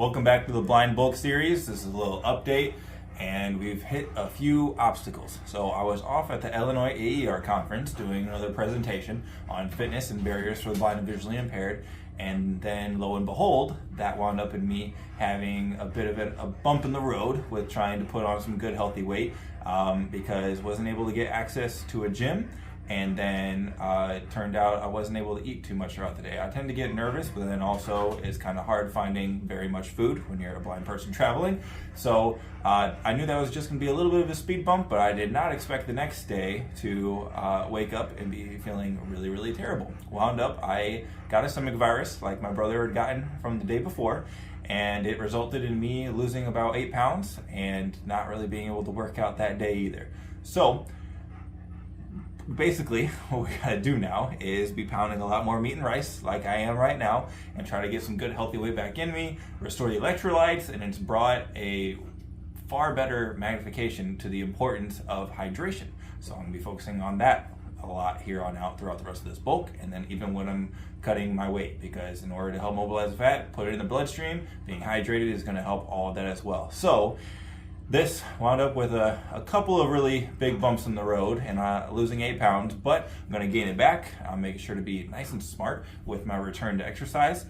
Welcome back to the Blind Bulk series. This is a little update, and we've hit a few obstacles. So I was off at the Illinois AER conference doing another presentation on fitness and barriers for the blind and visually impaired, and then lo and behold, that wound up in me having a bit of a bump in the road with trying to put on some good healthy weight because wasn't able to get access to a gym. And then it turned out I wasn't able to eat too much throughout the day. I tend to get nervous, but then also it's kind of hard finding very much food when you're a blind person traveling. So I knew that was just going to be a little bit of a speed bump, but I did not expect the next day to wake up and be feeling really, really terrible. Wound up, I got a stomach virus like my brother had gotten from the day before, and it resulted in me losing about 8 pounds and not really being able to work out that day either. So basically, what we gotta do now is be pounding a lot more meat and rice like I am right now and try to get some good healthy weight back in me, restore the electrolytes, and it's brought a far better magnification to the importance of hydration. So I'm gonna be focusing on that a lot here on out throughout the rest of this bulk, and then even when I'm cutting my weight, because in order to help mobilize the fat, put it in the bloodstream, being hydrated is gonna help all of that as well. So this wound up with a couple of really big bumps in the road and losing 8 pounds, but I'm going to gain it back. I'm making sure to be nice and smart with my return to exercise.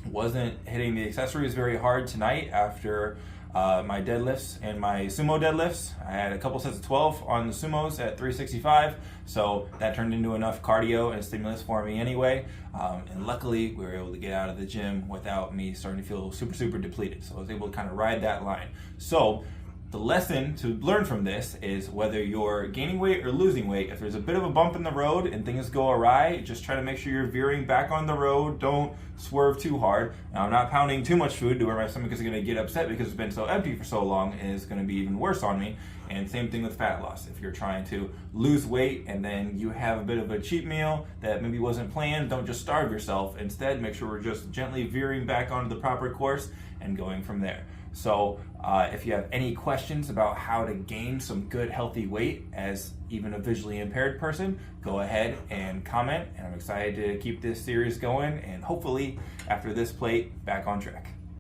Wasn't hitting the accessories very hard tonight after my deadlifts and my sumo deadlifts. I had a couple sets of 12 on the sumos at 365, so that turned into enough cardio and stimulus for me anyway. And luckily, we were able to get out of the gym without me starting to feel super depleted. So I was able to kind of ride that line. So the lesson to learn from this is whether you're gaining weight or losing weight, if there's a bit of a bump in the road and things go awry, just try to make sure you're veering back on the road. Don't swerve too hard. Now, I'm not pounding too much food to where my stomach is going to get upset because it's been so empty for so long, and it's going to be even worse on me. And same thing with fat loss. If you're trying to lose weight and then you have a bit of a cheat meal that maybe wasn't planned, don't just starve yourself. Instead, make sure we're just gently veering back onto the proper course and going from there. So if you have any questions about how to gain some good healthy weight as even a visually impaired person, go ahead and comment, and I'm excited to keep this series going and hopefully after this plate back on track.